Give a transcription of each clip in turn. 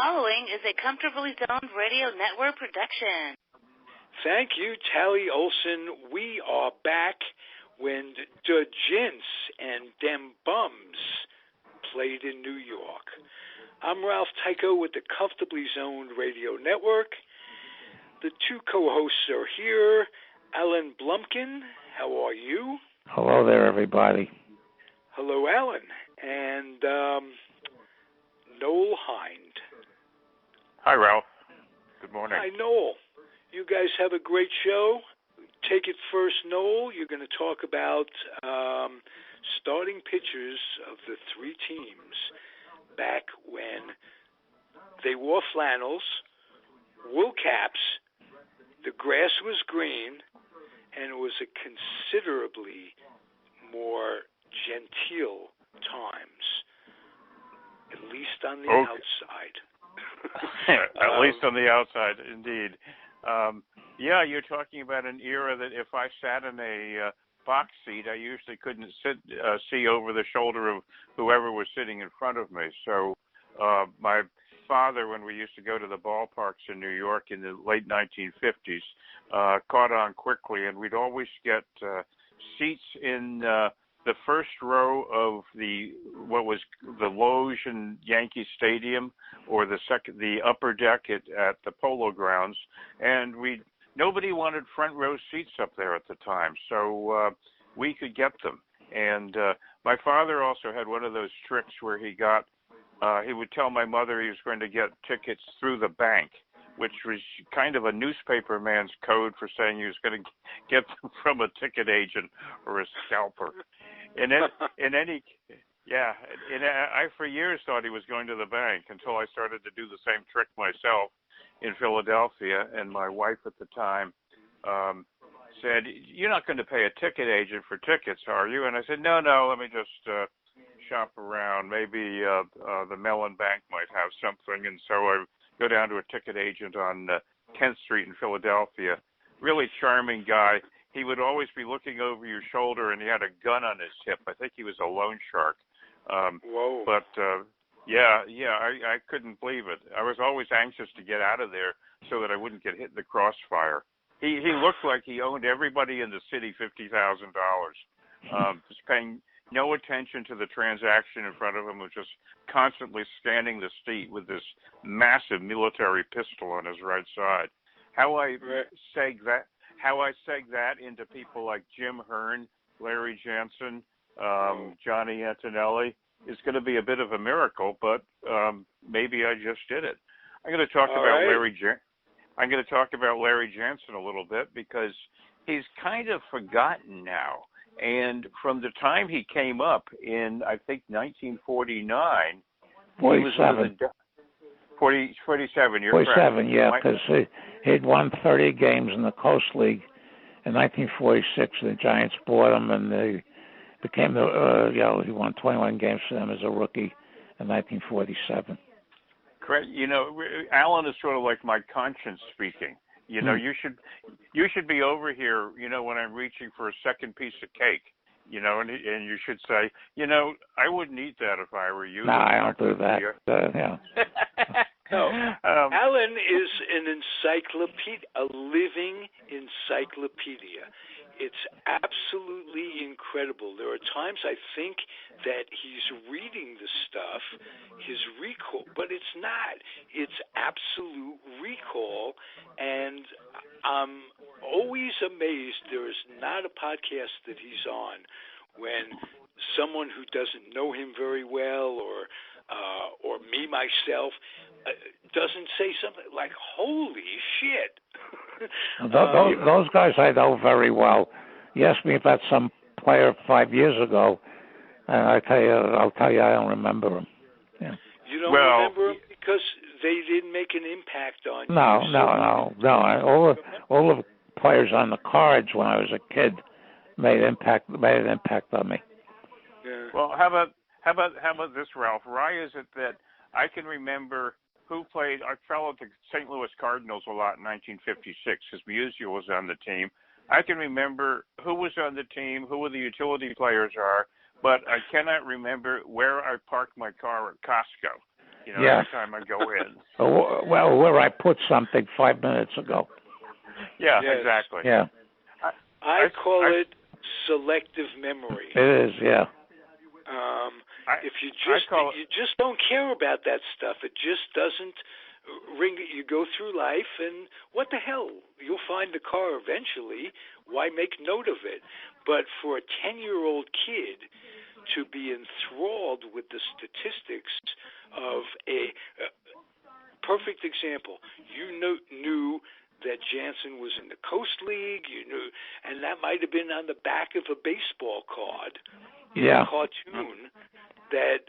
following is a Comfortably Zoned Radio Network production. Thank you, Tally Olson. We are back when the Jints and them Bums played in New York. I'm Ralph Tyko with the Comfortably Zoned Radio Network. The two co-hosts are here. Alan Blumkin, how are you? Hello there, everybody. Hello, Alan. And Noel Hynd. Hi, Ralph. Good morning. Hi, Noel. You guys have a great show. Take it first, Noel. You're going to talk about starting pitchers of the three teams back when they wore flannels, wool caps, the grass was green, and it was a considerably more genteel times, at least on the outside. At least on the outside, indeed. Yeah, you're talking about an era that if I sat in a box seat, I usually couldn't see over the shoulder of whoever was sitting in front of me. So my father, when we used to go to the ballparks in New York in the late 1950s, caught on quickly, and we'd always get seats in the first row of what was the loge in Yankee Stadium, or the upper deck at the Polo Grounds, and nobody wanted front row seats up there at the time, so we could get them. And my father also had one of those tricks where he would tell my mother he was going to get tickets through the bank, which was kind of a newspaper man's code for saying he was going to get them from a ticket agent or a scalper. I for years thought he was going to the bank until I started to do the same trick myself in Philadelphia, and my wife at the time said, "You're not going to pay a ticket agent for tickets, are you?" And I said, No, let me just shop around. Maybe the Mellon Bank might have something. And so I go down to a ticket agent on 10th Street in Philadelphia. Really charming guy. He would always be looking over your shoulder, and he had a gun on his hip. I think he was a loan shark. Whoa. But, I couldn't believe it. I was always anxious to get out of there so that I wouldn't get hit in the crossfire. He looked like he owned everybody in the city $50,000. Just paying no attention to the transaction in front of him, was just constantly scanning the street with this massive military pistol on his right side. How I seg that into people like Jim Hearn, Larry Jansen, Johnny Antonelli is going to be a bit of a miracle, but maybe I just did it. I'm going to talk about Larry Jansen a little bit because he's kind of forgotten now. And from the time he came up in, I think, 1949, 47. 47, you're 47, correct. Yeah, because he'd won 30 games in the Coast League in 1946. The Giants bought him, and they became he won 21 games for them as a rookie in 1947. Correct. Alan is sort of like my conscience speaking. You should be over here, when I'm reaching for a second piece of cake, and you should say, I wouldn't eat that if I were you. No, I don't do that. No. Alan is an encyclopedia, a living encyclopedia. It's absolutely incredible. There are times I think that he's reading the stuff, his recall, but it's not. It's absolute recall, and I'm always amazed there is not a podcast that he's on when someone who doesn't know him very well or me, myself, doesn't say something like, holy shit. Those guys I know very well. You asked me about some player 5 years ago, and I'll tell you I don't remember him. Yeah. You don't remember him because they didn't make an impact on you? No. All the players on the cards when I was a kid made an impact on me. Yeah. Well, how about this, Ralph? Why is it that I can remember who played? I followed the St. Louis Cardinals a lot in 1956 because Musial was on the team. I can remember who was on the team, who the utility players are, but I cannot remember where I parked my car at Costco. Yeah. every time I go in. Well, where I put something 5 minutes ago. Yeah, Yes. exactly. Yeah. I call it selective memory. It is, yeah. If you just don't care about that stuff, it just doesn't ring. You go through life, and what the hell? You'll find the car eventually. Why make note of it? But for a 10-year-old kid to be enthralled with the statistics of a perfect example, you knew that Jansen was in the Coast League, you knew, and that might have been on the back of a baseball card, a cartoon that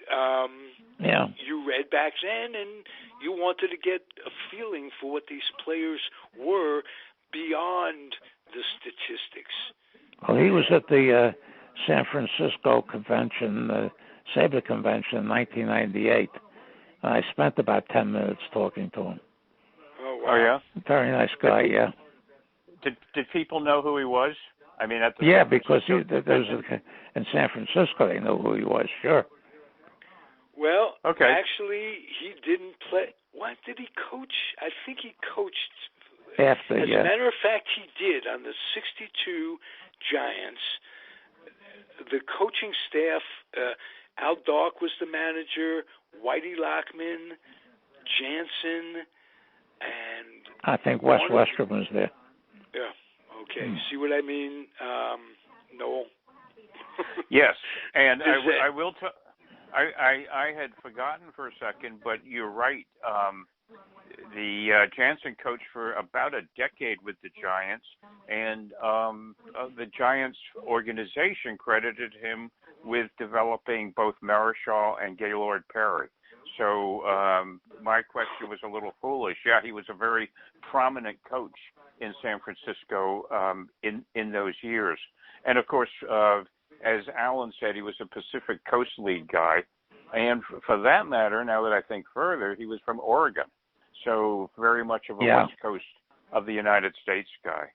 you read back then, and you wanted to get a feeling for what these players were beyond the statistics. Well, he was at the San Francisco convention, the SABR convention in 1998. I spent about 10 minutes talking to him. Oh, wow. Oh, yeah? Very nice guy, yeah. Did people know who he was? I mean, at the because in San Francisco, they knew who he was, sure. Well, okay. Actually, he didn't play. What did he coach? I think he coached. As a matter of fact, he did on the 62 Giants. The coaching staff, Al Dark was the manager, Whitey Lockman, Jansen, and I think Wes Westrom was there. Yeah. Okay. See what I mean, Noel? Yes, and I will tell. I had forgotten for a second, but you're right. The Jansen coached for about a decade with the Giants, and the Giants organization credited him with developing both Marichal and Gaylord Perry. So my question was a little foolish. Yeah, he was a very prominent coach in San Francisco in those years. And, of course, as Alan said, he was a Pacific Coast League guy. And for that matter, now that I think further, he was from Oregon. So very much of a West Coast of the United States guy.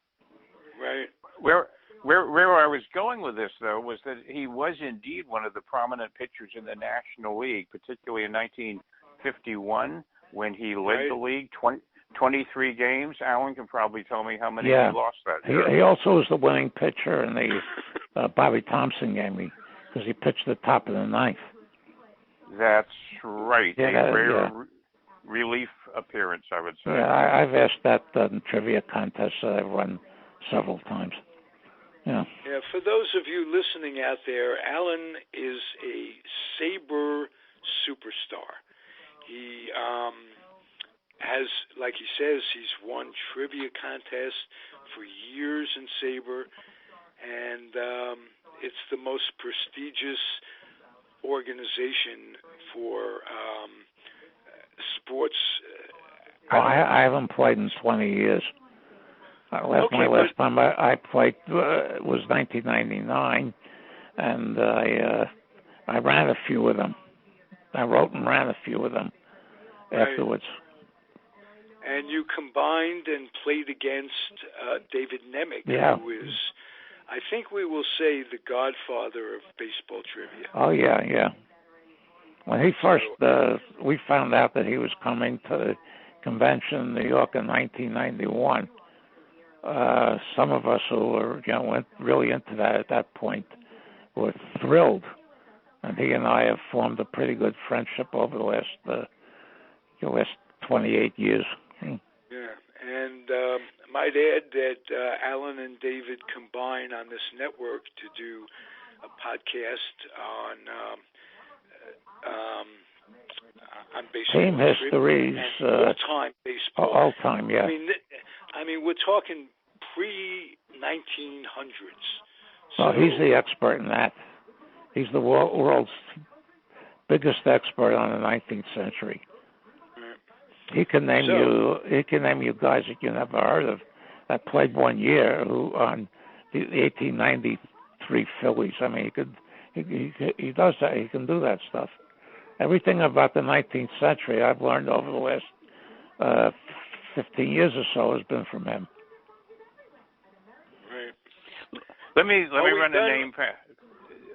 Right. Where I was going with this, though, was that he was indeed one of the prominent pitchers in the National League, particularly in 1951 when he led the league 23 games. Alan can probably tell me how many he lost that year. He also was the winning pitcher in the Bobby Thompson game because he pitched the top of the ninth. That's right. A rare relief appearance, I would say. Yeah, I've asked that in trivia contests that I've run several times. Yeah. Yeah. For those of you listening out there, Alan is a SABR superstar. He has, like he says, he's won trivia contests for years in SABR, and it's the most prestigious organization for sports. I haven't played in 20 years. My last time I played was 1999, and I ran a few of them. I wrote and ran a few of them afterwards. And you combined and played against David Nemec, who is, I think we will say, the godfather of baseball trivia. Oh, yeah. When he first, we found out that he was coming to the convention in New York in 1991. Some of us who were, went really into that at that point were thrilled. And he and I have formed a pretty good friendship over the last 28 years. Yeah, and might add that Alan and David combine on this network to do a podcast on baseball. Team histories. All-time baseball. All-time, yeah. I mean, we're talking pre-1900s. Well, he's the expert in that. He's the world's biggest expert on the 19th century. He can name you guys that you never heard of that played one year who on the 1893 Phillies. I mean, he does that. He can do that stuff. Everything about the 19th century I've learned over the last 15 years or so has been from him. Right. Let me run a name.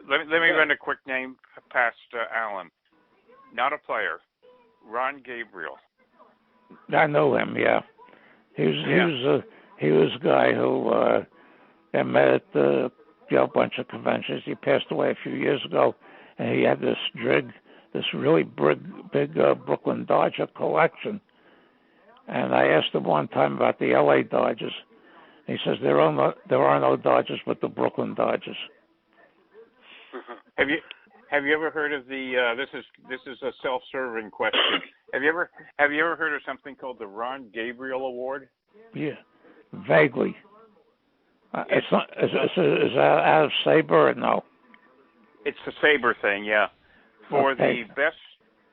Let me run a quick name past Alan. Not a player. Ron Gabriel. I know him. Yeah, he was a guy who I met at a bunch of conventions. He passed away a few years ago, and he had this really big Brooklyn Dodger collection. And I asked him one time about the L.A. Dodgers. He says there are no Dodgers but the Brooklyn Dodgers. Have you ever heard of the? This is a self-serving question. Have you ever heard of something called the Ron Gabriel Award? Yeah, vaguely. It's not. Is that out of Saber or no? It's the Saber thing, yeah. For okay. the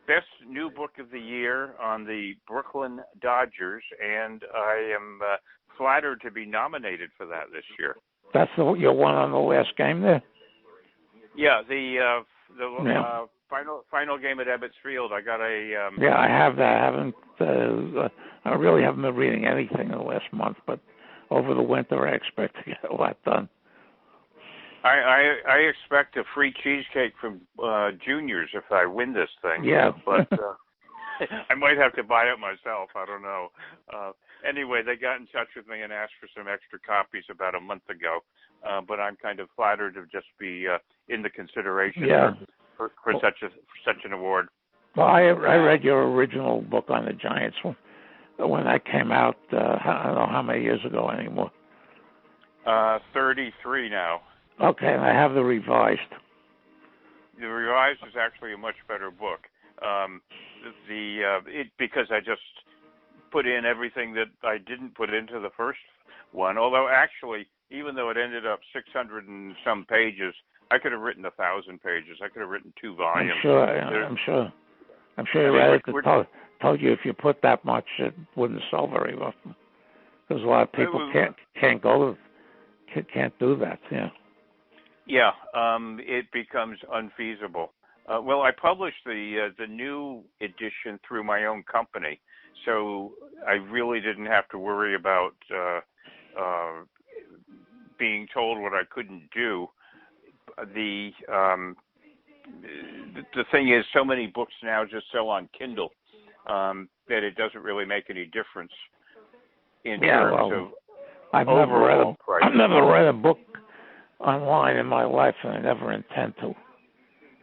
best new book of the year on the Brooklyn Dodgers, and I am flattered to be nominated for that this year. That's your one on the last game there? Yeah, the final game at Ebbets Field. I got a. Yeah, I have that. I really haven't been reading anything in the last month, but over the winter I expect to get a lot done. I expect a free cheesecake from Juniors if I win this thing. Yeah. But I might have to buy it myself. I don't know. Anyway, they got in touch with me and asked for some extra copies about a month ago. But I'm kind of flattered to just be in the consideration for such an award. Well, I read your original book on the Giants when that came out. I don't know how many years ago anymore. 33 now. Okay, and I have the revised. The revised is actually a much better book. Because I just put in everything that I didn't put into the first one. Although actually, even though it ended up 600 and some pages, I could have written 1,000 pages. I could have written 2 volumes. I'm sure you read it. Told you if you put that much, it wouldn't sell very well. Because a lot of people can't do that. Yeah. Yeah, it becomes unfeasible. Well, I published the new edition through my own company, so I really didn't have to worry about being told what I couldn't do. The thing is, so many books now just sell on Kindle that it doesn't really make any difference in terms of overall price. I've never read a book online in my life, and I never intend to.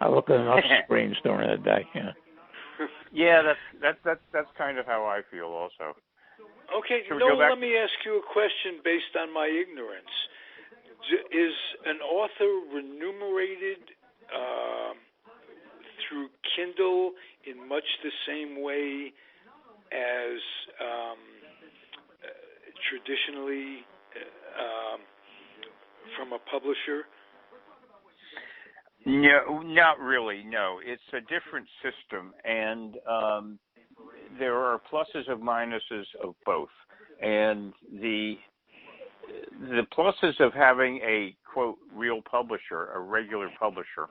I look at enough screens during the day. Yeah, that's kind of how I feel also. Okay, Noel, let me ask you a question based on my ignorance. Is an author remunerated through Kindle in much the same way as traditionally from a publisher? No, not really. No, it's a different system, and there are pluses and minuses of both. And the pluses of having a quote real publisher, a regular publisher,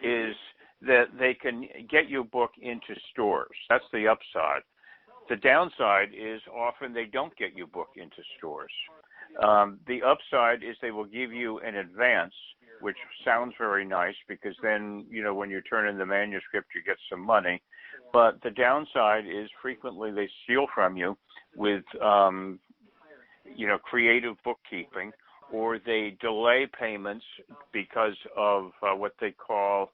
is that they can get your book into stores. That's the upside. The downside is often they don't get your book into stores. The upside is they will give you an advance, which sounds very nice because then, when you turn in the manuscript, you get some money. But the downside is frequently they steal from you with, creative bookkeeping, or they delay payments because of what they call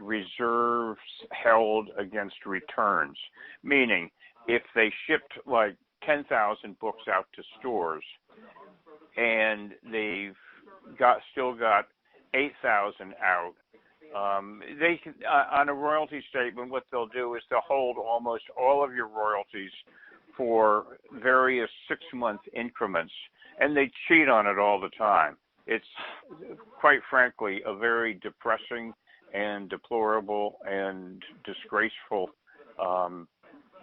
reserves held against returns. Meaning, if they shipped like 10,000 books out to stores and they've still got 8,000 out, they can, on a royalty statement, what they'll do is they'll hold almost all of your royalties for various 6-month increments, and they cheat on it all the time. It's, quite frankly, a very depressing and deplorable and disgraceful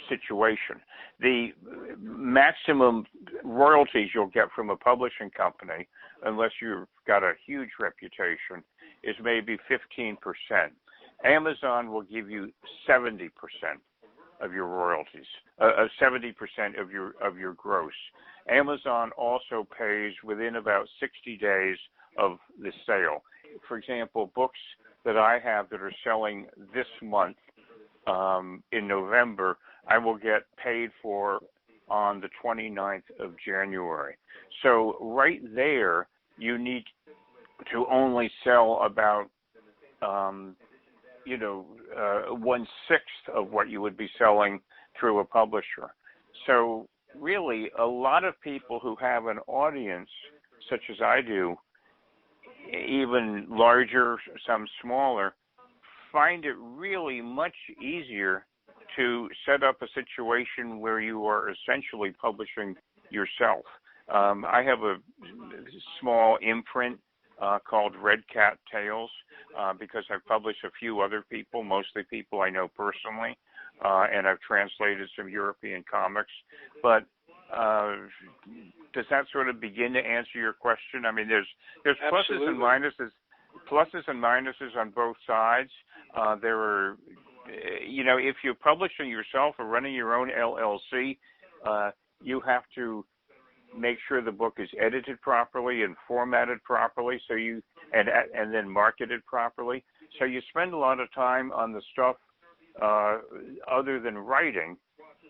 situation. The maximum royalties you'll get from a publishing company, unless you've got a huge reputation, is maybe 15%. Amazon will give you 70% of your royalties, 70% of your gross. Amazon also pays within about 60 days of the sale. For example, books that I have that are selling this month in November, I will get paid for on the 29th of January. So right there, you need to only sell about, 1/6 of what you would be selling through a publisher. So really, a lot of people who have an audience, such as I do, even larger, some smaller, find it really much easier to set up a situation where you are essentially publishing yourself. I have a small imprint called Red Cat Tales because I've published a few other people, mostly people I know personally, and I've translated some European comics. But does that sort of begin to answer your question? I mean, there's Absolutely. pluses and minuses on both sides. There are, if you're publishing yourself or running your own LLC, you have to make sure the book is edited properly and formatted properly, and then marketed properly. So you spend a lot of time on the stuff other than writing,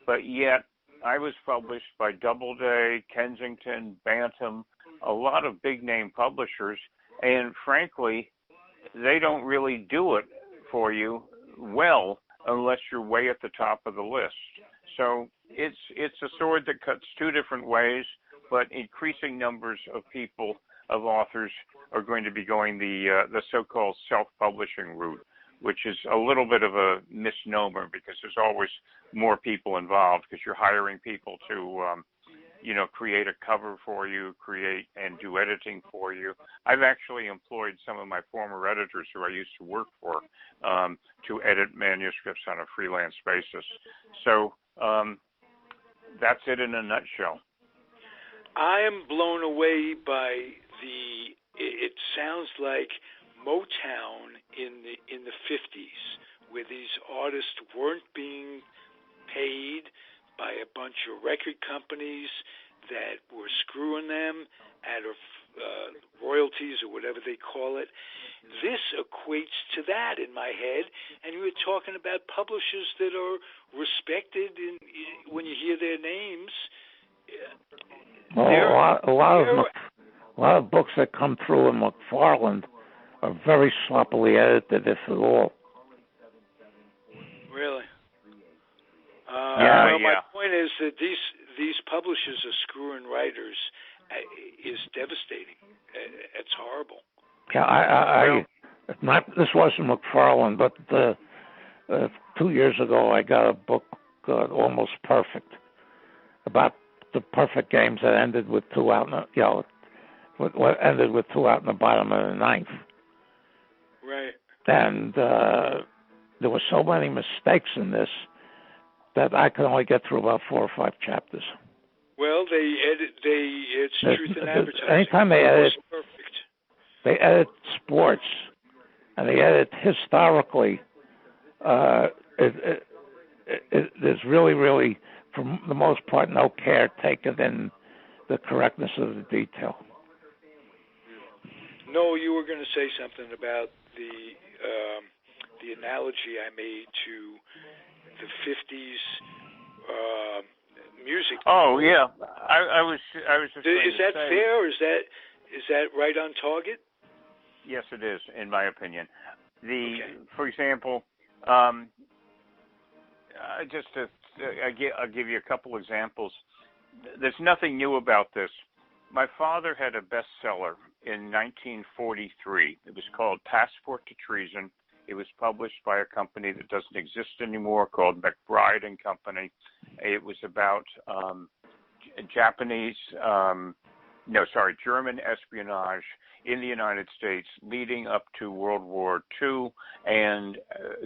but yet I was published by Doubleday, Kensington, Bantam, a lot of big-name publishers, and frankly, they don't really do it for you well unless you're way at the top of the list. So it's a sword that cuts two different ways, but increasing numbers of people, of authors, are going to be going the so-called self-publishing route, which is a little bit of a misnomer because there's always more people involved because you're hiring people to, create a cover for you, create and do editing for you. I've actually employed some of my former editors who I used to work for to edit manuscripts on a freelance basis. So that's it in a nutshell. I am blown away by it sounds like Motown in the 50s, where these artists weren't being paid by a bunch of record companies that were screwing them out of royalties or whatever they call it. This equates to that in my head, and you were talking about publishers that are respected when you hear their names. Well, a lot of books that come through in McFarland are very sloppily edited, if at all. Really? Yeah. My point is that these publishers are screwing writers is devastating. It's horrible. Yeah, this wasn't McFarland, but 2 years ago I got a book almost perfect about the perfect games that ended with two out. What ended with two out in the bottom of the ninth. Right. And there were so many mistakes in this that I could only get through about 4 or 5 chapters. Well, it's truth in advertising. Anytime they edit sports and they edit historically, there's really, for the most part, no care taken in the correctness of the detail. No, you were going to say something about the analogy I made to the 50s music. Oh yeah, I was just. Is that fair? Or is that right on target? Yes, it is, in my opinion. For example, I'll give you a couple examples. There's nothing new about this. My father had a bestseller in 1943. It was called Passport to Treason. It was published by a company that doesn't exist anymore called McBride and Company. It was about German espionage in the United States leading up to World War II and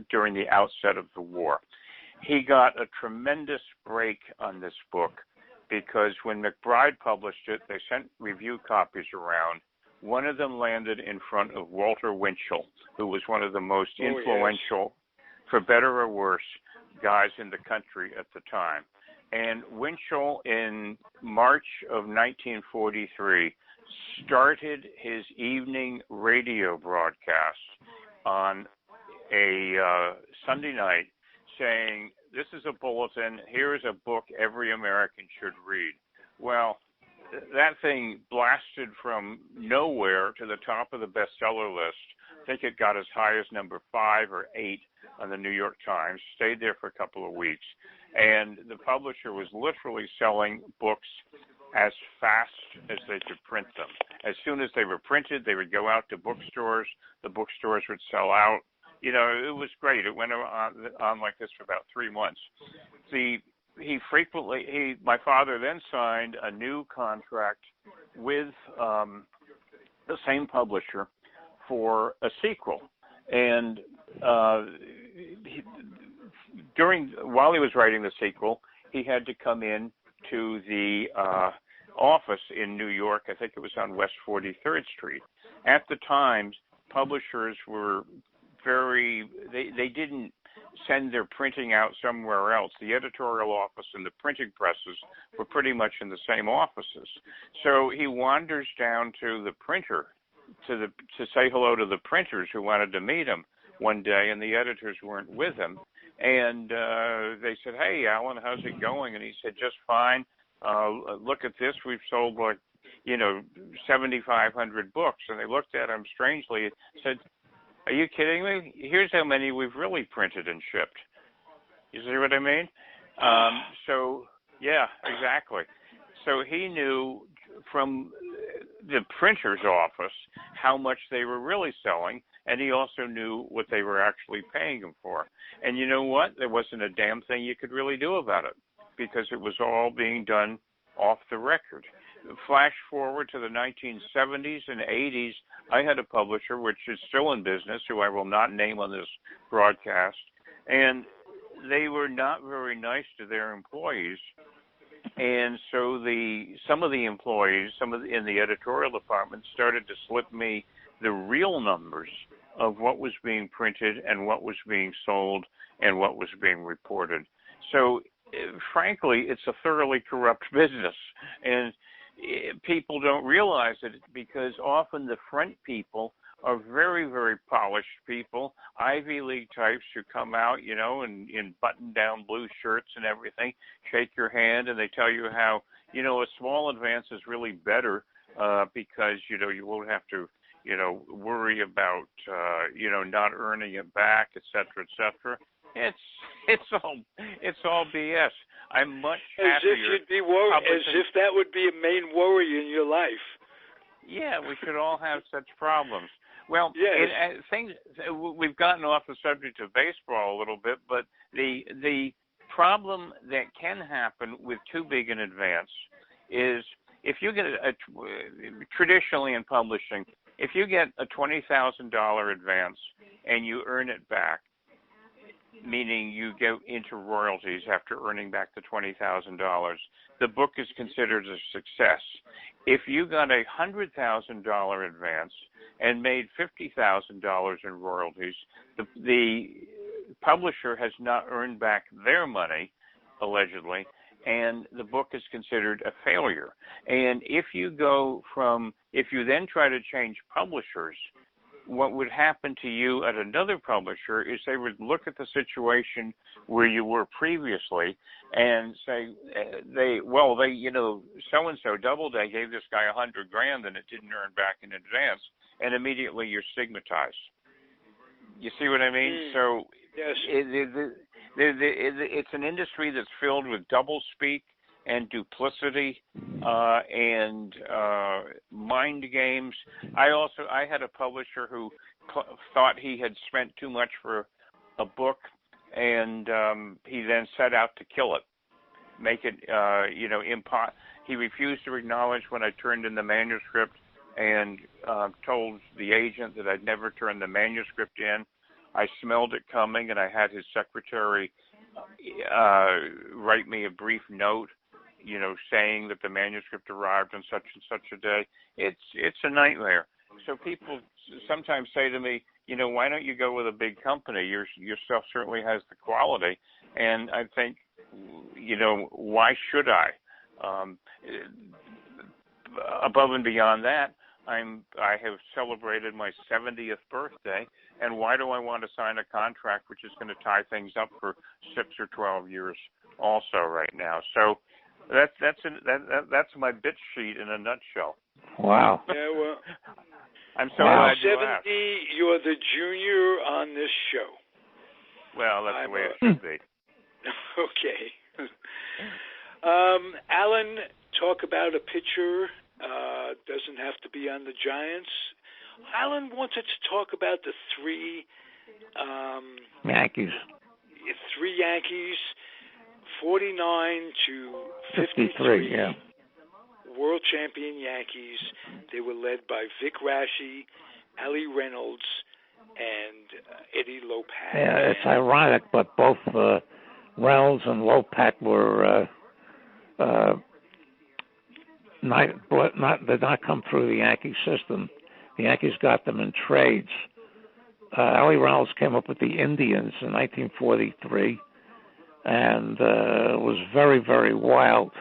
during the outset of the war. He got a tremendous break on this book because when McBride published it, they sent review copies around. One of them landed in front of Walter Winchell, who was one of the most influential, for better or worse, guys in the country at the time. And Winchell, in March of 1943, started his evening radio broadcast on a Sunday night saying, this is a bulletin, here's a book every American should read. Well, that thing blasted from nowhere to the top of the bestseller list. I think it got as high as number 5 or 8 on the New York Times, stayed there for a couple of weeks, and the publisher was literally selling books as fast as they could print them. As soon as they were printed, they would go out to bookstores. The bookstores would sell out. You know, it was great. It went on like this for about 3 months. My father then signed a new contract with the same publisher for a sequel. And while he was writing the sequel, he had to come in to the office in New York. I think it was on West 43rd Street. At the time, publishers were they didn't send their printing out somewhere else. The editorial office and the printing presses were pretty much in the same offices. So he wanders down to the printer to say hello to the printers who wanted to meet him one day, and the editors weren't with him. And they said, "Hey, Alan, how's it going?" And he said, "Just fine. Look at this. We've sold 7,500 books." And they looked at him strangely and said, "Are you kidding me? Here's how many we've really printed and shipped." You see what I mean? So, yeah, exactly. So he knew from the printer's office how much they were really selling, and he also knew what they were actually paying him for. And you know what? There wasn't a damn thing you could really do about it, because it was all being done off the record. Flash forward to the 1970s and 80s, I had a publisher, which is still in business, who I will not name on this broadcast, and they were not very nice to their employees. And so some of the employees, in the editorial department, started to slip me the real numbers of what was being printed and what was being sold and what was being reported. So, frankly, it's a thoroughly corrupt business, and people don't realize it because often the front people are very, very polished people, Ivy League types who come out, in button-down blue shirts and everything, shake your hand, and they tell you how, a small advance is really better because, you won't have to, worry about, not earning it back, et cetera, et cetera. It's all BS. I'm much happier. As if you'd be worried, as if that would be a main worry in your life. Yeah, we should all have such problems. Well, yes. We've gotten off the subject of baseball a little bit, but the problem that can happen with too big an advance is if you get traditionally in publishing, if you get a $20,000 advance and you earn it back, meaning you go into royalties after earning back the $20,000, the book is considered a success. If you got a $100,000 advance and made $50,000 in royalties, the publisher has not earned back their money, allegedly, and the book is considered a failure. And if you then try to change publishers, what would happen to you at another publisher is they would look at the situation where you were previously and say, so-and-so Doubleday gave this guy $100,000 and it didn't earn back in advance, and immediately you're stigmatized. You see what I mean? So yes. It's an industry that's filled with doublespeak and duplicity and mind games. I had a publisher who thought he had spent too much for a book, and he then set out to kill it, make it, he refused to acknowledge when I turned in the manuscript and told the agent that I'd never turned the manuscript in. I smelled it coming, and I had his secretary write me a brief note, saying that the manuscript arrived on such and such a day. It's a nightmare. So people sometimes say to me, why don't you go with a big company? Your stuff certainly has the quality. And I think, why should I? Above and beyond that, I have celebrated my 70th birthday, and why do I want to sign a contract which is going to tie things up for 6 or 12 years also right now? So that's my bitch sheet in a nutshell. Wow. Yeah, well, I'm so glad you 70, asked. you're the junior on this show. Well, that's the way it should be. Okay. Alan, talk about a pitcher. Doesn't have to be on the Giants. Alan wanted to talk about the three Yankees. 49 to 53. Yeah. World champion Yankees. They were led by Vic Raschi, Ali Reynolds, and Eddie Lopat. Yeah, it's ironic, but both Reynolds and Lopat were did not come through the Yankee system. The Yankees got them in trades. Ali Reynolds came up with the Indians in 1943 and was very, very wild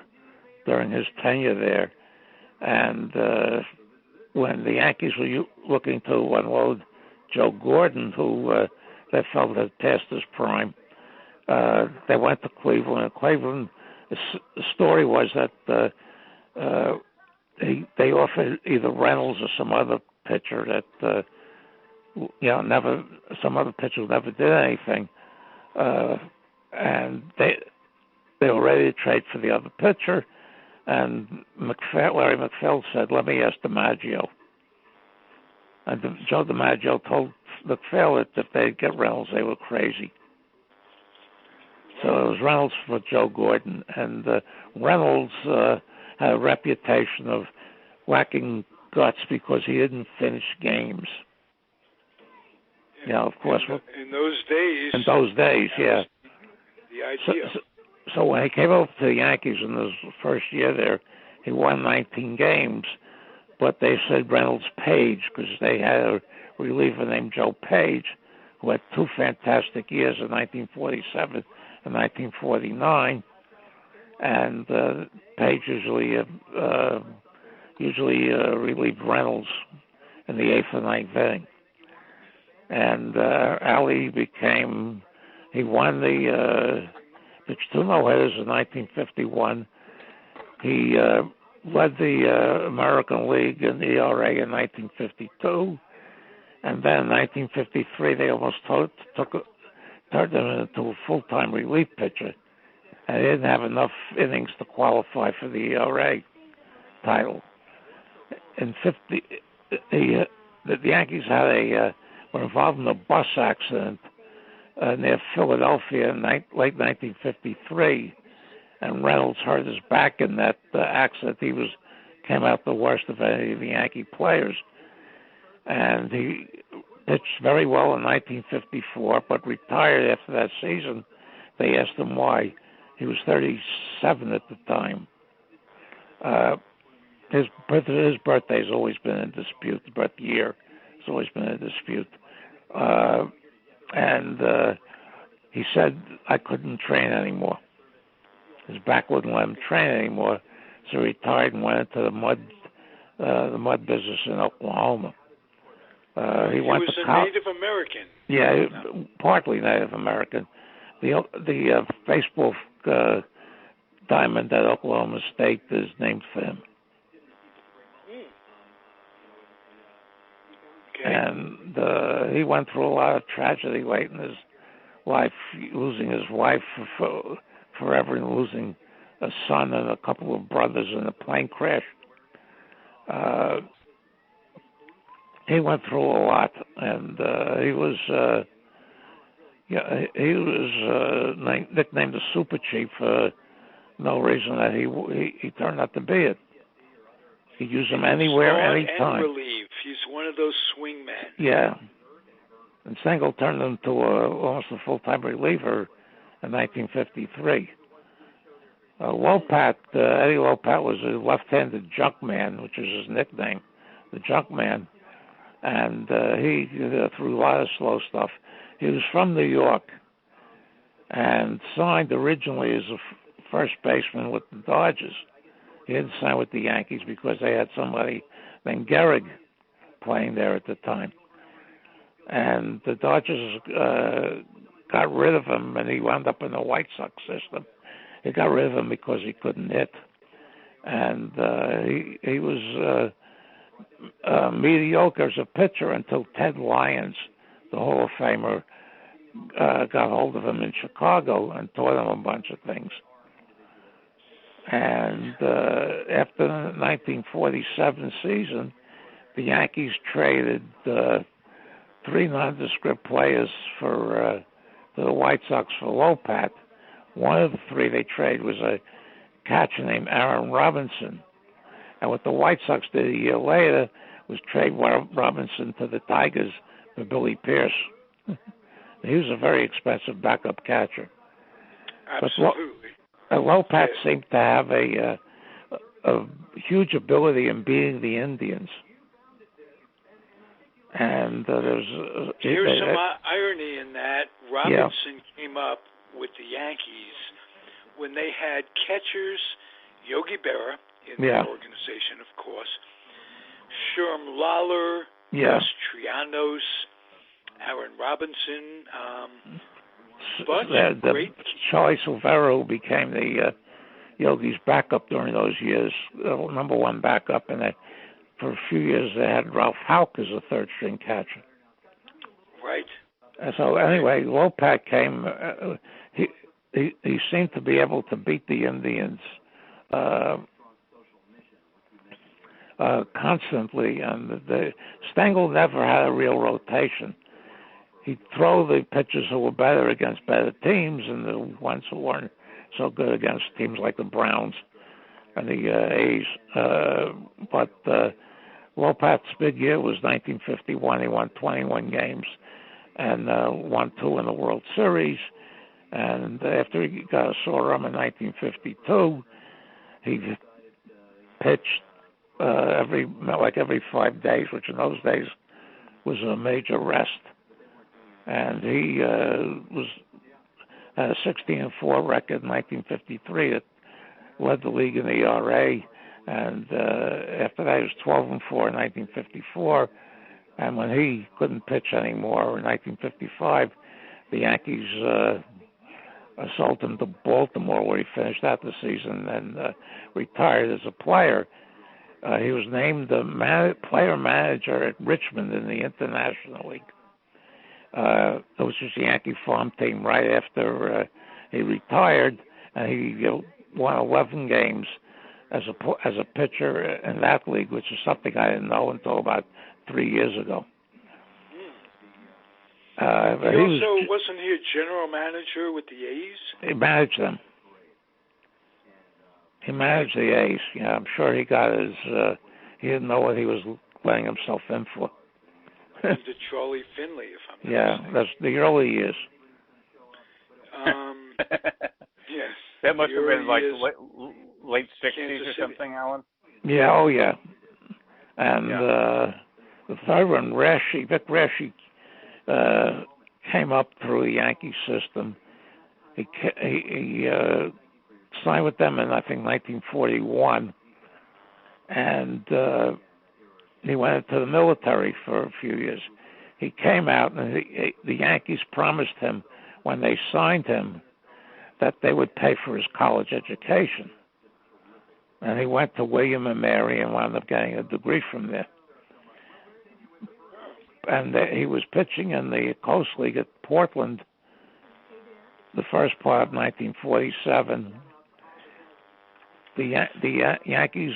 during his tenure there. And when the Yankees were looking to unload Joe Gordon, who they felt had passed his prime, they went to Cleveland. And Cleveland, the story was that they offered either Reynolds or some other pitcher that some other pitcher never did anything, and they were ready to trade for the other pitcher. And Larry McPhail said, "Let me ask DiMaggio." And Joe DiMaggio told McPhail that if they'd get Reynolds, they were crazy. So it was Reynolds for Joe Gordon, and Reynolds had a reputation of lacking guts because he didn't finish games. Of course. In those days. In those days, yeah. The idea. So when he came over to the Yankees in his first year there, he won 19 games, but they said Reynolds Page because they had a reliever named Joe Page who had two fantastic years in 1947 and 1949, and Page usually relieved Reynolds in the 8th or 9th inning. And Ali he won pitched 2 no-hitters in 1951. He led the American League in ERA in 1952. And then in 1953, they almost turned him into a full-time relief pitcher. And he didn't have enough innings to qualify for the ERA title. In the Yankees were involved in a bus accident near Philadelphia in late 1953, and Reynolds hurt his back in that accident. He came out the worst of any of the Yankee players, and he pitched very well in 1954, but retired after that season. They asked him why. He was 37 at the time. His birthday's always been in dispute. The birth year has always been in dispute. And he said, I couldn't train anymore. His back wouldn't let him train anymore, so he retired and went into the mud business in Oklahoma. He was a Native American. Yeah, partly Native American. The baseball diamond at Oklahoma State is named for him. Okay. And he went through a lot of tragedy late in his life, losing his wife forever and losing a son and a couple of brothers in a plane crash. He went through a lot, and he was nicknamed the Super Chief for no reason that he turned out to be it. He could use him anywhere, anytime. And relief. He's one of those swing men. Yeah. And Stengel turned him to almost a full-time reliever in 1953. Eddie Lopat was a left-handed junk man, which was his nickname, the junk man. And he threw a lot of slow stuff. He was from New York and signed originally as a first baseman with the Dodgers. He didn't sign with the Yankees because they had somebody named Gehrig playing there at the time. and the Dodgers got rid of him, and he wound up in the White Sox system. They got rid of him because he couldn't hit, and he was mediocre as a pitcher until Ted Lyons, the Hall of Famer, got hold of him in Chicago and taught him a bunch of things. And after the 1947 season, the Yankees traded 3 nondescript players to the White Sox for Lopat. One of the 3 they traded was a catcher named Aaron Robinson. And what the White Sox did a year later was trade Robinson to the Tigers for Billy Pierce. He was a very expensive backup catcher. Absolutely. But Lopat seemed to have a huge ability in beating the Indians. And here's some irony in that. Robinson came up with the Yankees when they had catchers, Yogi Berra in the organization, of course, Sherm Lawler, Gus Trianos, Aaron Robinson, Charlie Silvero became the Yogi's backup during those years, number 1 backup, and for a few years they had Ralph Houck as a third-string catcher. Right. And so anyway, Lopat came. He seemed to be able to beat the Indians constantly, and Stengel never had a real rotation. He'd throw the pitchers who were better against better teams, and the ones who weren't so good against teams like the Browns and the A's. But Lopat's big year was 1951. He won 21 games and won 2 in the World Series. And after he got a sore arm in 1952, he pitched every 5 days, which in those days was a major rest. And he had a 16-4 record in 1953 that led the league in the ERA. And after that, he was 12-4 in 1954. And when he couldn't pitch anymore in 1955, the Yankees sold him to Baltimore, where he finished out the season and retired as a player. He was named the player manager at Richmond in the International League. It was just a Yankee farm team right after he retired, and he won 11 games as a pitcher in that league, which is something I didn't know until about 3 years ago. Wasn't he a general manager with the A's? He managed them. He managed the A's. Yeah, I'm sure he got his. He didn't know what he was letting himself in for. Under Charlie Finley, if I'm not mistaken. That's the early years. Yes. That must have been like late 60s or something, Alan? Yeah, oh yeah. And the third one, Vic Raschi, came up through the Yankee system. He signed with them in, I think, 1941. And he went into the military for a few years. He came out, and the Yankees promised him, when they signed him, that they would pay for his college education. And he went to William and Mary and wound up getting a degree from there. And he was pitching in the Coast League at Portland the first part of 1947. The Yankees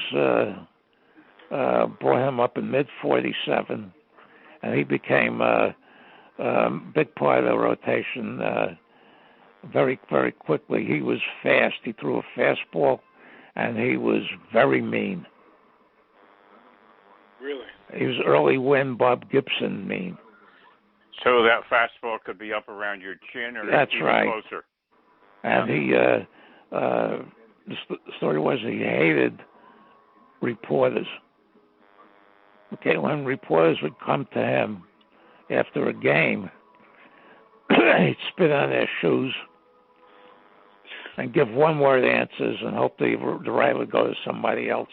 brought him up in mid-47, and he became a big part of the rotation very, very quickly. He was fast. He threw a fastball, and he was very mean. Really? He was early win Bob Gibson mean. So that fastball could be up around your chin or That's even right. closer. And the story was he hated reporters. Okay, when reporters would come to him after a game, he'd spit on their shoes and give one-word answers and hope the right would go to somebody else.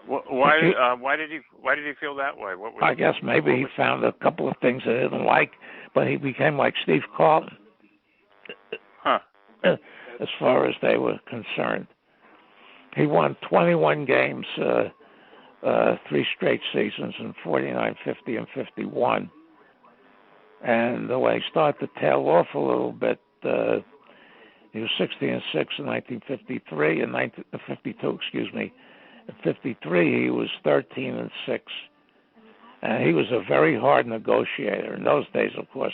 Why did he feel that way? What was, I guess maybe he found a couple of things that he didn't like, but he became like Steve Carlton. Huh. As far as they were concerned. He won 21 games, 3 straight seasons in 49, 50, and 51. And the way he started to tail off a little bit, he was 60-6 in 1953 and 52, excuse me. In 53, he was 13-6. And he was a very hard negotiator. In those days, of course,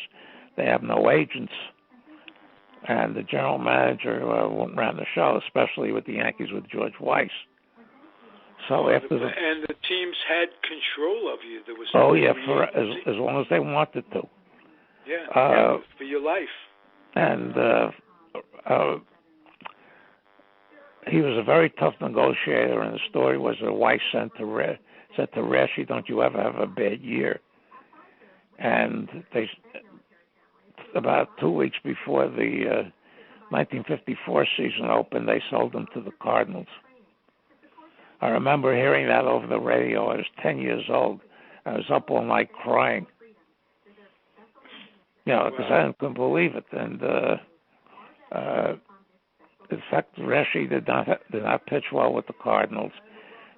they have no agents. And the general manager ran the show, especially with the Yankees with George Weiss. So after and the teams had control of you. There was for as long as they wanted to. Yeah, for your life. And he was a very tough negotiator. And the story was that Weiss said to Rashi, "Don't you ever have a bad year?" And they. About 2 weeks before the 1954 season opened, they sold him to the Cardinals. I remember hearing that over the radio. I was 10 years old. I was up all night crying. Because I couldn't believe it. And in fact, Rashi did not pitch well with the Cardinals.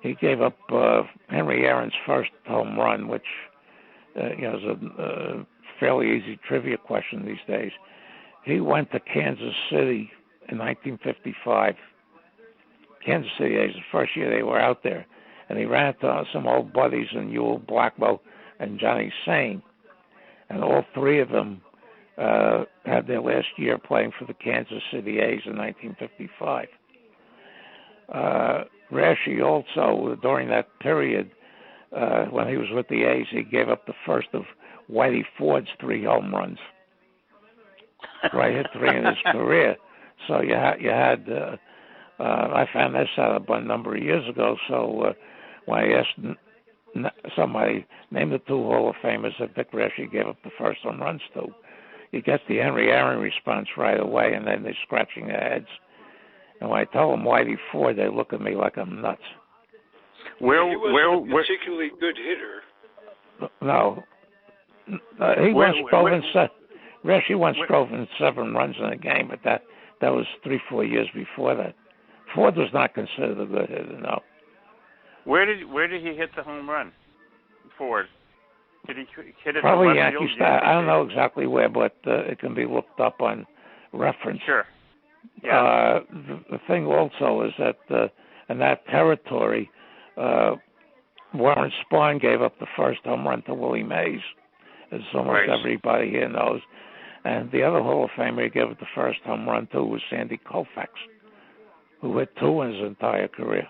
He gave up Henry Aaron's first home run, which is a fairly easy trivia question these days. He went to Kansas City in 1955. Kansas City is the first year they were out there, and he ran into some old buddies in Ewell Blackbow and Johnny Sain, and all three of them had their last year playing for the Kansas City A's in 1955. Rashi also, during that period, when he was with the A's, he gave up the first of Whitey Ford's 3 home runs. Right, hit 3 in his career. So you had I found this out a number of years ago. So when I asked somebody, name the 2 Hall of Famers that Vic Rashi gave up the first home runs to, you get the Henry Aaron response right away, and then they're scratching their heads. And when I tell them Whitey Ford, they look at me like I'm nuts. He wasn't a particularly good hitter. No. He once drove in 7 runs in a game, but that was 3-4 years before that. Ford was not considered a good hitter, no. Where did he hit the home run? Ford. Did he hit it? Probably Yankee style. I don't know exactly where, but it can be looked up on reference. Sure. Yeah. The thing also is that in that territory, Warren Spahn gave up the first home run to Willie Mays, as almost everybody here knows. And the other Hall of Famer he gave up the first home run to was Sandy Koufax, who hit 2 in his entire career.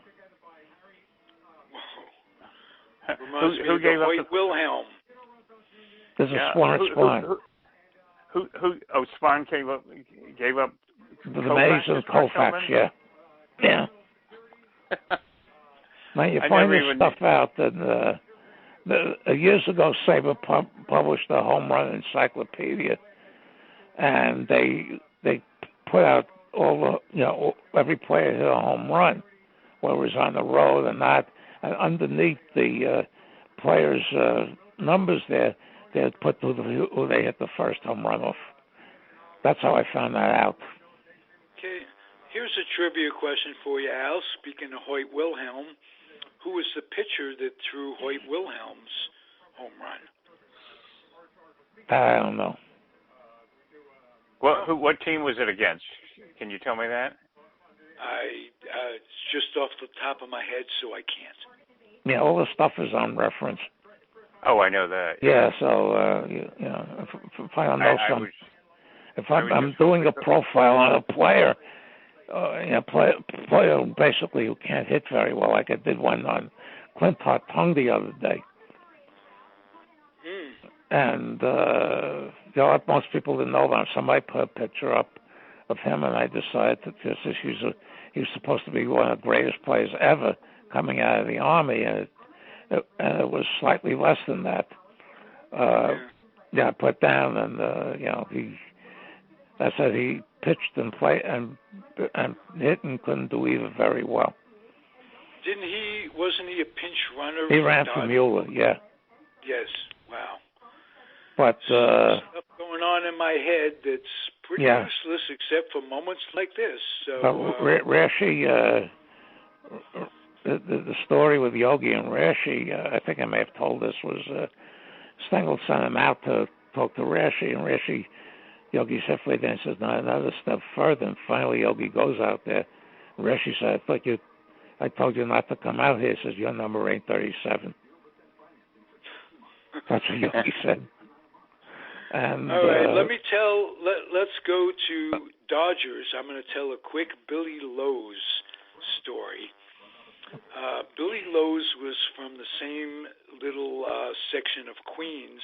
Who gave up Hoyt Wilhelm? This is Spahn. Who? Oh, Spahn gave up. The Mays and Koufax, yeah. Now you find this stuff out that years ago Sabre published a home run encyclopedia, and they put out all the every player hit a home run, whether it was on the road or not, and underneath the players' numbers there, they had put who they hit the first home run off. That's how I found that out. Okay, here's a trivia question for you, Al. Speaking of Hoyt Wilhelm, who was the pitcher that threw Hoyt Wilhelm's home run? I don't know. What team was it against? Can you tell me that? It's just off the top of my head, so I can't. Yeah, all the stuff is on reference. Oh, I know that. Yeah, so if I don't know something, if I'm doing a profile on a player, player basically who can't hit very well, like I did one on Clint Hartung the other day. And most people didn't know about him. Somebody put a picture up of him, and I decided that he was supposed to be one of the greatest players ever coming out of the Army, and it was slightly less than that. I put down, and I said he pitched and played and hit and couldn't do either very well. Wasn't he a pinch runner? He ran for Mueller, yeah. Yes, wow. But stuff going on in my head that's pretty useless except for moments like this. So, Rashi, the story with Yogi and Rashi, I think I may have told this, was Stengel sent him out to talk to Rashi, and Rashi, Yogi said, then says, no, another step further, and finally Yogi goes out there. Rashi said, I told you not to come out here. He says, your number ain't 37. That's what Yogi said. And, all right, let's go to Dodgers. I'm going to tell a quick Billy Lowe's story. Billy Lowe's was from the same little section of Queens,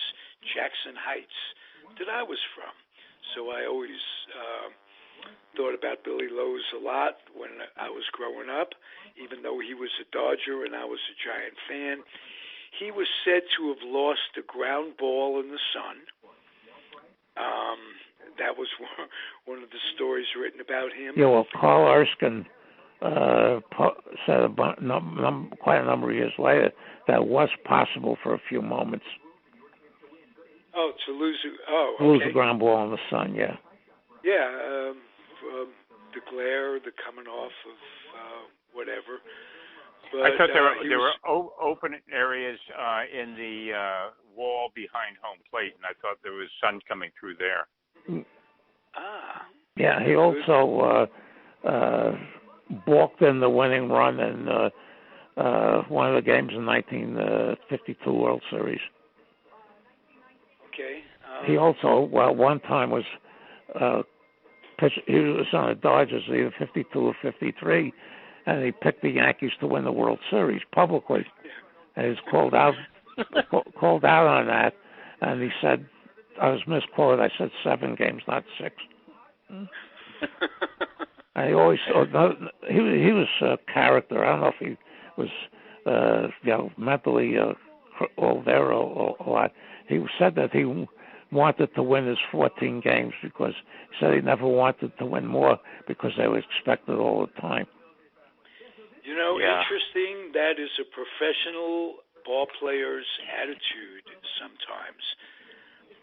Jackson Heights, that I was from. So I always thought about Billy Lowe's a lot when I was growing up, even though he was a Dodger and I was a Giant fan. He was said to have lost a ground ball in the sun. That was one of the stories written about him. Yeah, well, Carl Erskine said quite a number of years later that was possible for a few moments. Oh, to lose a ground ball in the sun, yeah. Yeah, the glare, the coming off of whatever. But, I thought there were open areas in the wall behind home plate, and I thought there was sun coming through there. Yeah, he also balked in the winning run in one of the games in 1952 World Series. Okay. He also, one time was he was on the Dodgers, either 52 or 53, and he picked the Yankees to win the World Series publicly. And he was called out on that, and he said, I was misquoted. I said 7 games, not 6. And he always he was a character. I don't know if he was mentally all there a lot. He said that he wanted to win his 14 games because he said he never wanted to win more because they were expected all the time. Interesting. That is a professional ball player's attitude sometimes.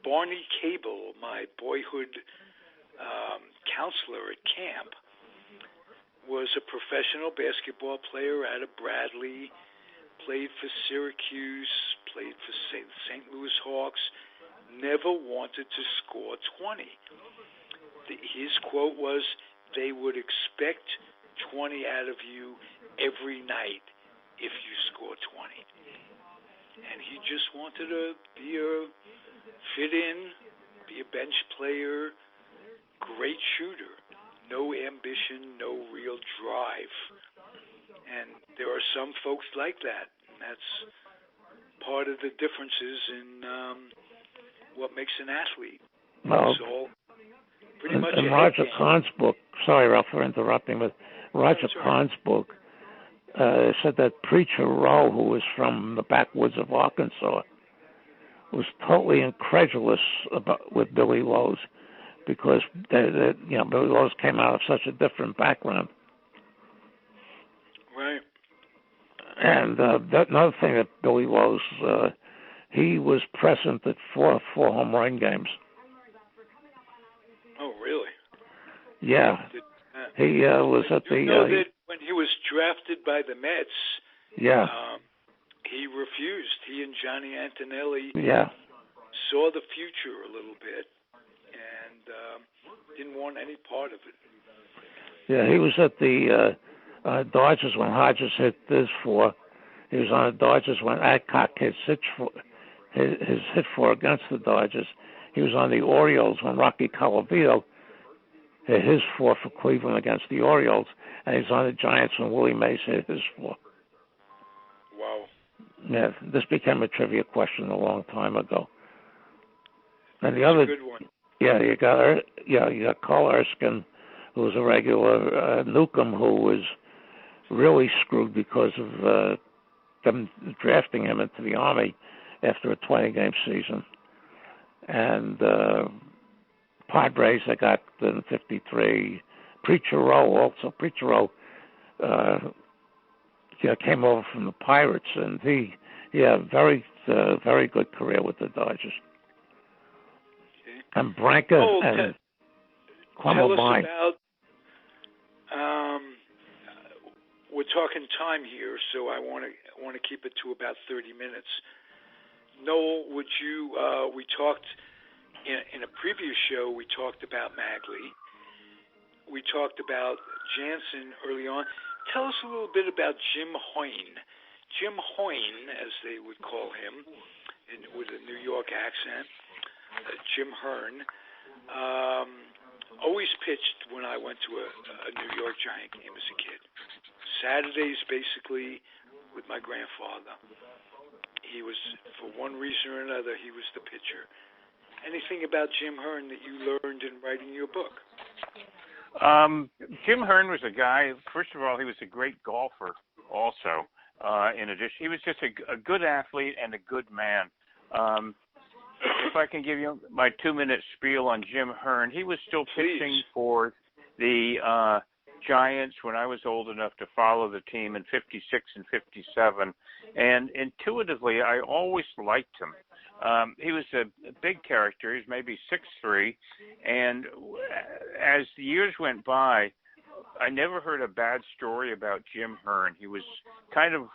Barney Cable, my boyhood counselor at camp, was a professional basketball player out of Bradley, played for Syracuse, played for St. Louis Hawks, never wanted to score 20. His quote was, they would expect 20 out of you every night if you score 20. And he just wanted to fit in, be a bench player, great shooter, no ambition, no real drive. And there are some folks like that. And that's part of the differences in what makes an athlete. Well, so pretty much in Roger Kahn's book, sorry, Ralph, for interrupting, but Roger Kahn's book said that Preacher Rowe, who was from the backwoods of Arkansas, was totally incredulous with Billy Lowe's because Billy Lowe's came out of such a different background. Right. And another thing that Billy Lowe's, he was present at four home run games. Oh, really? Yeah. He was at the... that when he was drafted by the Mets, he refused. He and Johnny Antonelli saw the future a little bit and didn't want any part of it. Yeah, he was at the Dodgers when Hodges hit his 4. He was on the Dodgers when Adcock hit his hit 4 against the Dodgers. He was on the Orioles when Rocky Colavito hit his 4 for Cleveland against the Orioles, and he's on the Giants when Willie Mays hit his 4. Wow. Yeah, this became a trivia question a long time ago. And the That's other, a good one. you got Carl Erskine, who was a regular, Newcomb, who was really screwed because of them drafting him into the Army after a 20-game season. And Padres, they got in 53. Preacher Rowe also. Preacher Rowe came over from the Pirates, and he had a very good career with the Dodgers. Okay. And Branca and Clemmer tell us about. We're talking time here, so I want to keep it to about 30 minutes. Noel, would you? We talked in a previous show. We talked about Magley. We talked about Jansen early on. Tell us a little bit about Jim Hynd. Jim Hynd, as they would call him, with a New York accent. Jim Hynd. Always pitched when I went to a New York Giant game as a kid. Saturdays, basically, with my grandfather. He was, for one reason or another, he was the pitcher. Anything about Jim Hynd that you learned in writing your book? Jim Hynd was a guy, first of all, he was a great golfer also. In addition, he was just a good athlete and a good man. If I can give you my 2-minute spiel on Jim Hynd, he was still pitching for the Giants when I was old enough to follow the team in 56 and 57. And intuitively, I always liked him. He was a big character. He's maybe 6'3", and as the years went by, I never heard a bad story about Jim Hynd. He was kind of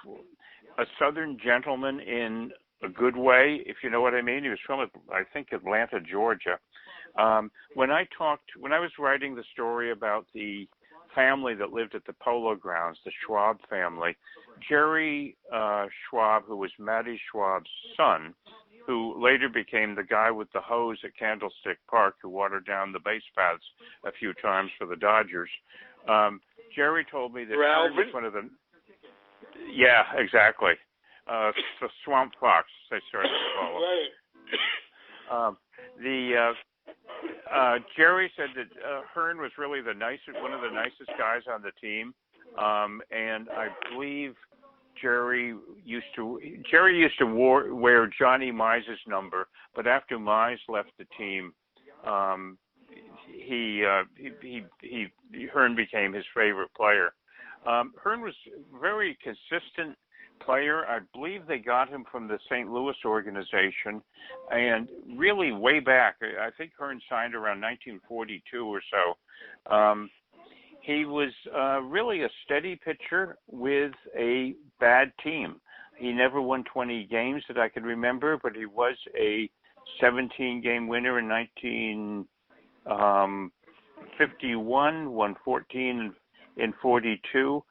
a Southern gentleman in a good way, if you know what I mean. He was from, I think, Atlanta, Georgia. When I was writing the story about the family that lived at the Polo Grounds, the Schwab family, Jerry Schwab, who was Matty Schwab's son, who later became the guy with the hose at Candlestick Park who watered down the base paths a few times for the Dodgers. Jerry told me that Hynd was one of the... Yeah, exactly. The Swamp Fox, they started to call him. Right. Jerry said that Hynd was really one of the nicest guys on the team, and I believe Jerry used to wear Johnny Mize's number, but after Mize left the team, Hynd became his favorite player. Hynd was a very consistent player. I believe they got him from the St. Louis organization, and really way back, I think Hynd signed around 1942 or so. He was really a steady pitcher with a bad team. He never won 20 games that I can remember, but he was a 17-game winner in 1951, won 14 in 42.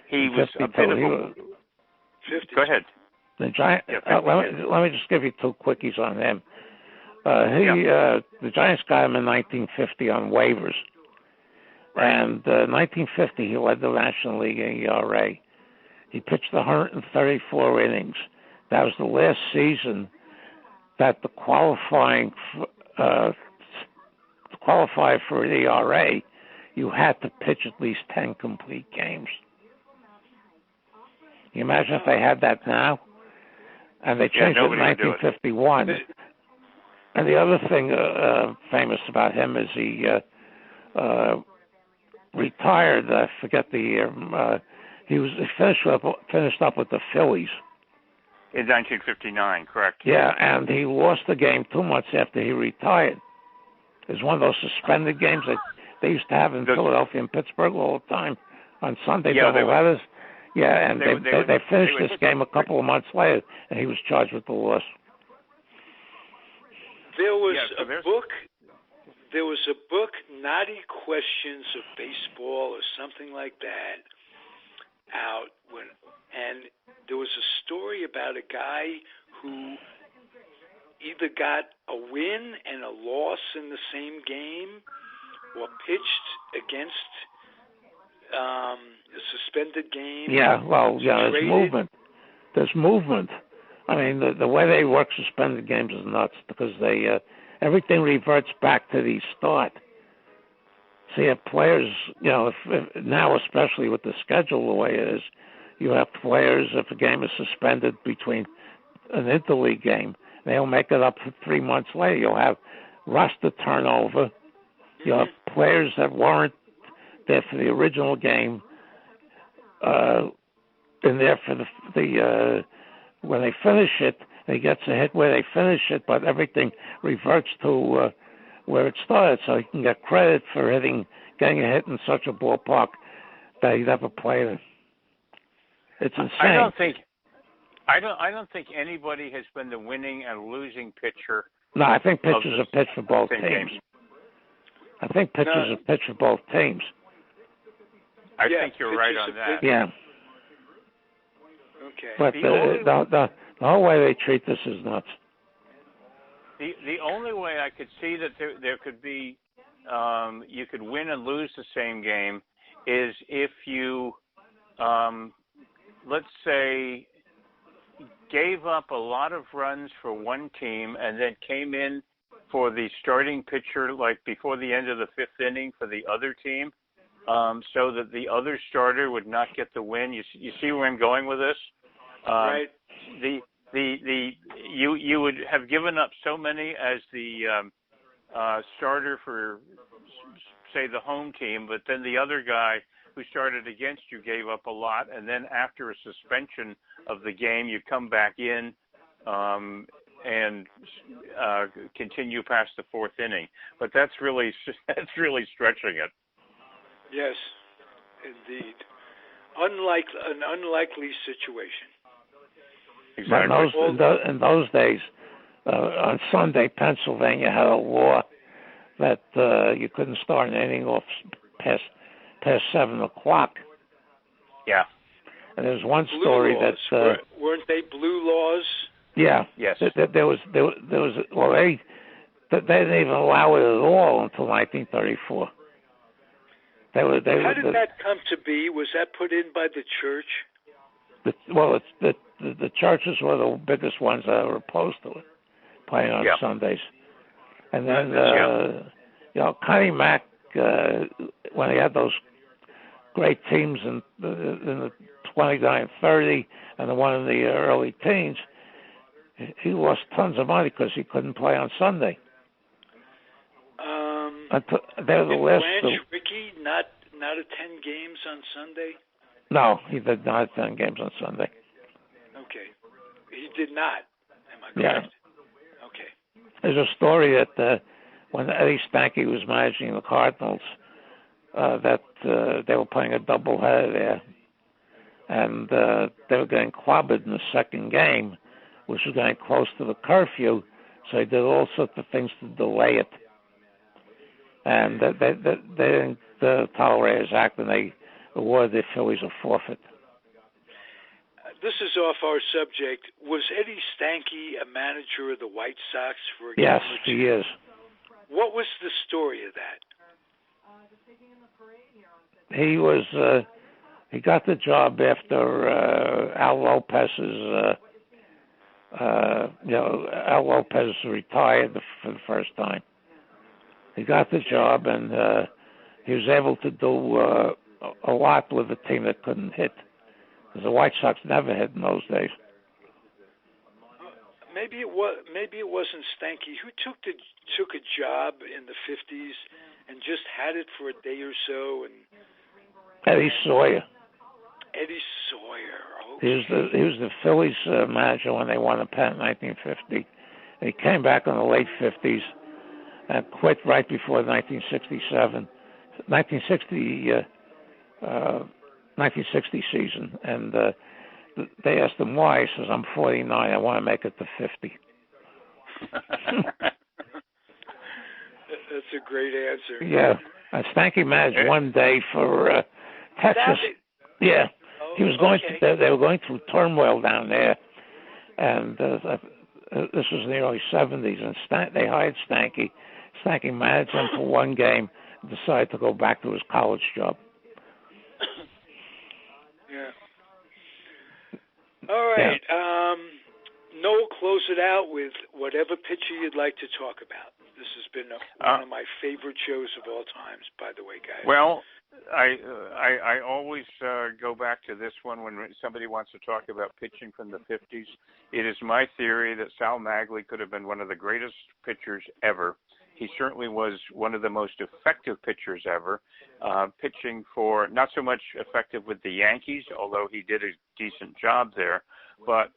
He was a bit of a... 50. Go ahead. The Giant. Let me just give you two quickies on him. The Giants got him in 1950 on waivers. Right. And 1950, he led the National League in ERA. He pitched 134 innings. That was the last season that the qualify for an ERA, you had to pitch at least 10 complete games. Can you imagine if they had that now? And they changed it in 1951. And the other thing famous about him is he retired. I forget the year. He finished up with the Phillies in 1959. Correct. Yeah, and he lost the game 2 months after he retired. It was one of those suspended games that they used to have in Philadelphia and Pittsburgh all the time on Sunday doubleheaders. Yeah, and they finished this game a couple of months later, and he was charged with the loss. There was a book, Naughty Questions of Baseball or something like that, out and there was a story about a guy who either got a win and a loss in the same game or pitched against a suspended game. Yeah, well, there's movement. There's movement. I mean, the way they work suspended games is nuts because everything reverts back to the start. So you have players, if now especially with the schedule the way it is, you have players, if a game is suspended between an interleague game, they'll make it up for 3 months later. You'll have roster turnover. You'll have players that weren't there for the original game in there for the when they finish it, he gets a hit where they finish it, but everything reverts to where it started, so he can get credit for getting a hit in such a ballpark that he never played it. It's insane. I don't think anybody has been the winning and losing pitcher. No, I think pitchers are pitched for both teams. Games. I think pitchers are pitched for both teams. I think you're right on that. Yeah. Okay. But the whole way they treat this is nuts. The only way I could see that there could be you could win and lose the same game is if you let's say gave up a lot of runs for one team and then came in for the starting pitcher like before the end of the fifth inning for the other team, so that the other starter would not get the win. You see where I'm going with this? Right. You would have given up so many as the starter for, say, the home team, but then the other guy who started against you gave up a lot, and then after a suspension of the game, you come back in and continue past the fourth inning. But that's really stretching it. Yes, indeed. An unlikely situation. Exactly. In those days, on Sunday, Pennsylvania had a law that you couldn't start an inning off past 7 o'clock. Yeah. And there's one story laws. that weren't they blue laws? Yeah. Yes. There was well they didn't even allow it at all until 1934. How did that come to be? Was that put in by the church? The churches were the biggest ones that were opposed to it, playing on Sundays. And then, Connie Mack, when he had those great teams in the 29-30 and the one in the early teens, he lost tons of money because he couldn't play on Sunday. They're the last. Blanche Rickey not attend games on Sunday? No, he did not attend games on Sunday. Okay, he did not. Am I correct? Yeah. Okay. There's a story that when Eddie Stanky was managing the Cardinals, that they were playing a doubleheader there, and they were getting clobbered in the second game, which was getting close to the curfew, so they did all sorts of things to delay it. And they didn't tolerate his act, and they awarded the Phillies a forfeit. This is off our subject. Was Eddie Stanky a manager of the White Sox for a game? Yes, he is. What was the story of that? He was. He got the job after Al Lopez's. Al Lopez retired for the first time. He got the job, and he was able to do a lot with a team that couldn't hit, because the White Sox never hit in those days. Maybe it wasn't Stanky who took a job in the 50s and just had it for a day or so. And Eddie Sawyer. Eddie Sawyer. Okay. He was the Phillies manager when they won the pennant in 1950. He came back in the late 50s and quit right before the 1960 season. And they asked him why. He says, "I'm 49. I want to make it to 50." That's a great answer. Yeah. Stanky managed one day for Texas. Yeah. He was going to, they were going through turmoil down there. And this was in the early 70s. And they hired Stanky. Stanky managed him for one game and decided to go back to his college job. Yeah. All right. Yeah. Noel, close it out with whatever pitcher you'd like to talk about. This has been one of my favorite shows of all times, by the way, guys. Well, I always go back to this one when somebody wants to talk about pitching from the 50s. It is my theory that Sal Magley could have been one of the greatest pitchers ever he certainly was one of the most effective pitchers ever, pitching for not so much effective with the Yankees, although he did a decent job there, but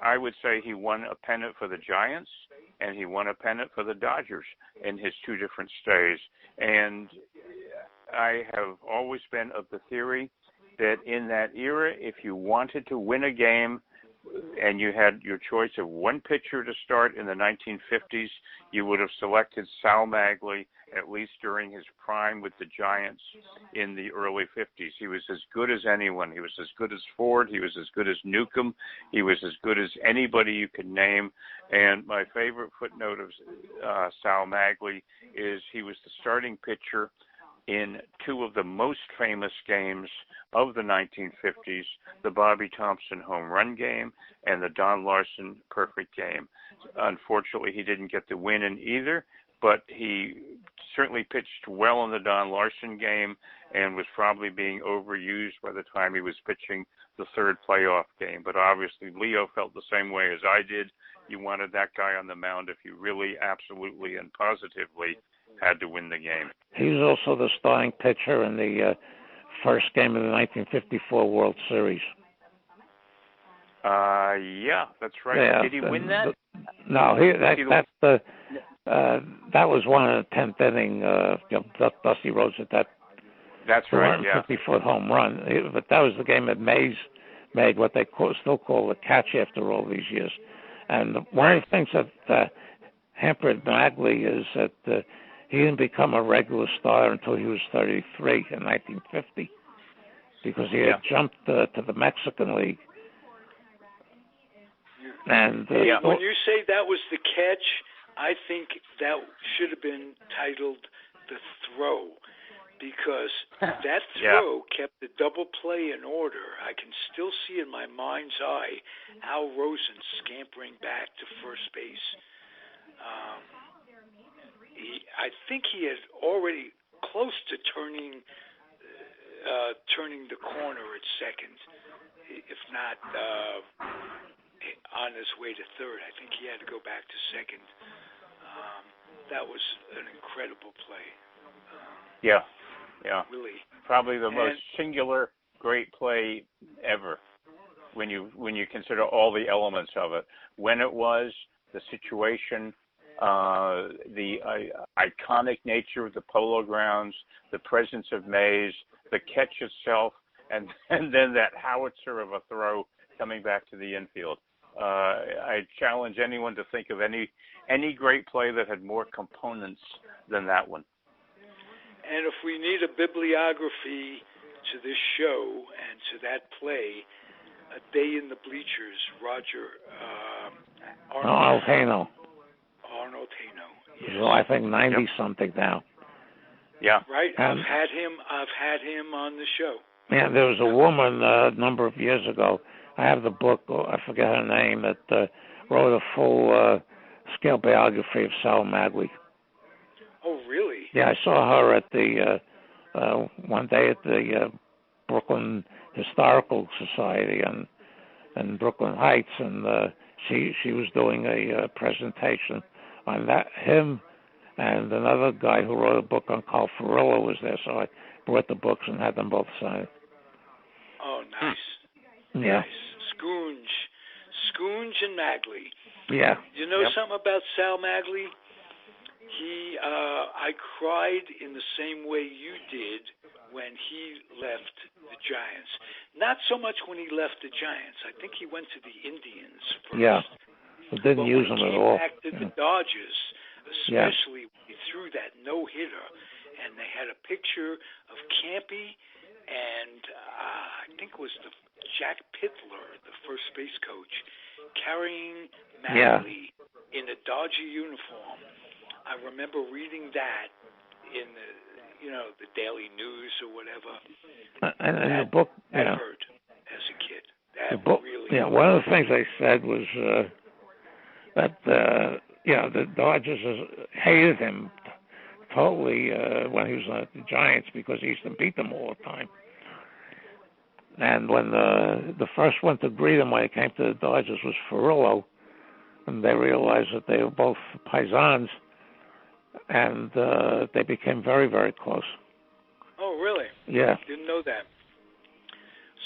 I would say he won a pennant for the Giants and he won a pennant for the Dodgers in his two different stays. And I have always been of the theory that in that era, if you wanted to win a game and you had your choice of one pitcher to start in the 1950s, you would have selected Sal Maglie, at least during his prime with the Giants in the early 50s. He was as good as anyone. He was as good as Ford. He was as good as Newcomb. He was as good as anybody you could name. And my favorite footnote of Sal Maglie is he was the starting pitcher in two of the most famous games of the 1950s, the Bobby Thompson home run game and the Don Larson perfect game. Unfortunately, he didn't get the win in either, but he certainly pitched well in the Don Larson game and was probably being overused by the time he was pitching the third playoff game. But obviously, Leo felt the same way as I did. You wanted that guy on the mound if you really, absolutely, and positively had to win the game. He was also the starting pitcher in the first game of the 1954 World Series. Yeah, that's right. Yeah, did he win that? No, that was one in the 10th inning. Dusty Rhodes at that. That's right. Yeah. 50-foot home run. But that was the game that Mays made what they still call the catch after all these years. And one of the things that hampered Maglie is that he didn't become a regular starter until he was 33 in 1950 because he had jumped to the Mexican League. And when you say that was the catch, I think that should have been titled The Throw, because that throw kept the double play in order. I can still see in my mind's eye Al Rosen scampering back to first base. I think he is already close to turning the corner at second, if not on his way to third. I think he had to go back to second. That was an incredible play. Yeah. Really. Probably the most singular great play ever when you consider all the elements of it. When it was, the situation, the iconic nature of the Polo Grounds, the presence of Mays, the catch itself, and then that howitzer of a throw coming back to the infield. I challenge anyone to think of any great play that had more components than that one. And if we need a bibliography to this show and to that play, A Day in the Bleachers, Arnold Haino. Yes. Well, I think 90-something now. Yeah. Right. I've had him on the show. Yeah, there was a woman a number of years ago. I have the book. I forget her name. That wrote a full scale biography of Sal Maglie. Oh, really? Yeah, I saw her at the one day at the Brooklyn Historical Society in Brooklyn Heights, and she was doing a presentation on him, and another guy who wrote a book on Carl Furillo was there, so I brought the books and had them both signed. Oh, nice. Yeah. Nice. Schoonge and Maglie. Yeah. You know something about Sal Maglie? I cried in the same way you did when he left the Giants. Not so much when he left the Giants. I think he went to the Indians first. Yeah. They didn't use him at all. Back to the Dodgers, especially when he threw that no-hitter, and they had a picture of Campy and I think it was Jack Pitler, the first base coach, carrying Maglie in a Dodger uniform. I remember reading that in the Daily News or whatever. And the book, that hurt as a kid. That really. Yeah, one of the things they said was that the Dodgers hated him totally when he was at the Giants because he used to beat them all the time. And when the first one to greet him when he came to the Dodgers was Furillo, and they realized that they were both paisans, and they became very, very close. Oh, really? Yeah. Didn't know that.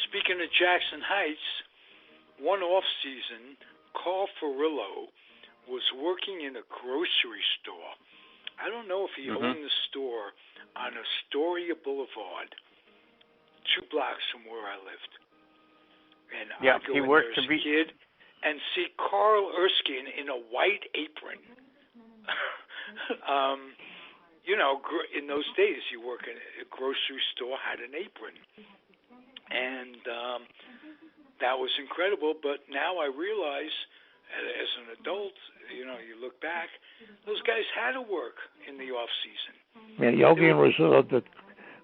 Speaking of Jackson Heights, one off-season, Carl Ferrillo was working in a grocery store. I don't know if he owned the store on Astoria Boulevard, 2 blocks from where I lived. And I'd go in there as a kid and see Carl Erskine in a white apron. You know, in those days, you work in a grocery store, had an apron. And that was incredible. But now I realize, as an adult, you know, you look back, those guys had to work in the off-season. Yeah, Yogi and Rizzuto did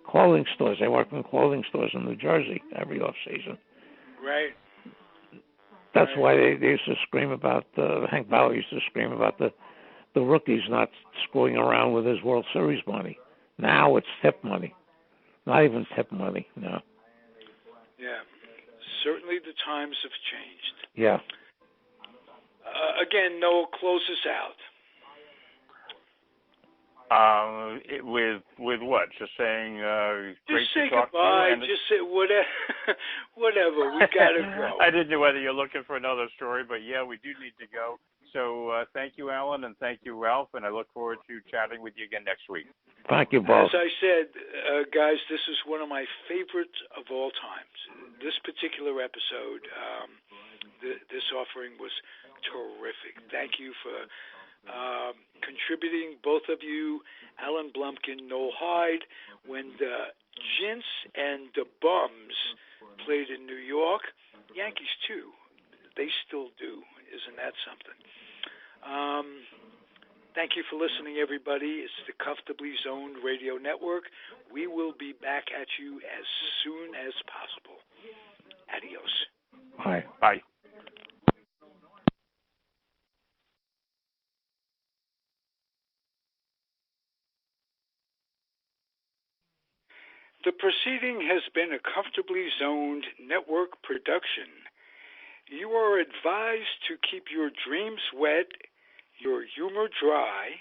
clothing stores. They worked in clothing stores in New Jersey every off-season. Right. That's why they used to scream about, Hank Bauer used to scream about the rookies not screwing around with his World Series money. Now it's tip money. Not even tip money, no. Yeah. Certainly the times have changed. Yeah. Again, Noel, close us out. With what? Just saying, great just say to talk goodbye. to you. Just say whatever. We gotta go. I didn't know whether you're looking for another story, but yeah, we do need to go. So thank you, Alan, and thank you, Ralph, and I look forward to chatting with you again next week. Thank you both. As I said, guys, this is one of my favorites of all times. This particular episode, this offering was terrific. Thank you for contributing, both of you, Alan Blumkin, Noel Hynd. When the Jints and the Bums played in New York, Yankees too, they still do. Isn't that something? Thank you for listening, everybody. It's the Comfortably Zoned Radio Network. We will be back at you as soon as possible. Adios. Bye. Bye. The proceeding has been a Comfortably Zoned Network production. You are advised to keep your dreams wet, your humor dry,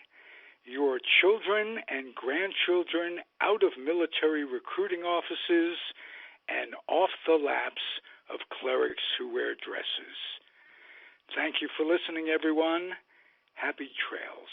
your children and grandchildren out of military recruiting offices and off the laps of clerics who wear dresses. Thank you for listening, everyone. Happy trails.